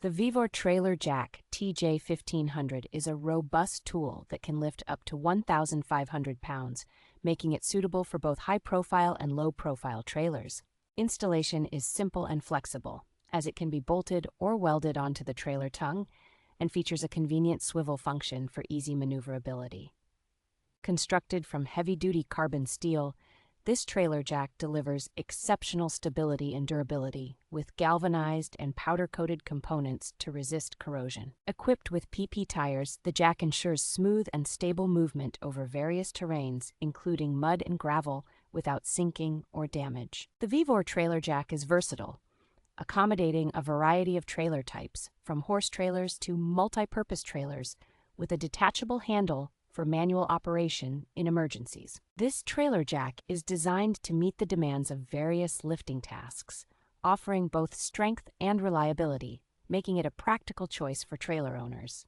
The VEVOR Trailer Jack TJ-1500 is a robust tool that can lift up to 1,500 pounds, making it suitable for both high-profile and low-profile trailers. Installation is simple and flexible, as it can be bolted or welded onto the trailer tongue and features a convenient swivel function for easy maneuverability. Constructed from heavy-duty carbon steel, this trailer jack delivers exceptional stability and durability with galvanized and powder-coated components to resist corrosion. Equipped with PP tires, the jack ensures smooth and stable movement over various terrains, including mud and gravel, without sinking or damage. The VEVOR Trailer Jack is versatile, accommodating a variety of trailer types, from horse trailers to multi-purpose trailers, with a detachable handle for manual operation in emergencies. This trailer jack is designed to meet the demands of various lifting tasks, offering both strength and reliability, making it a practical choice for trailer owners.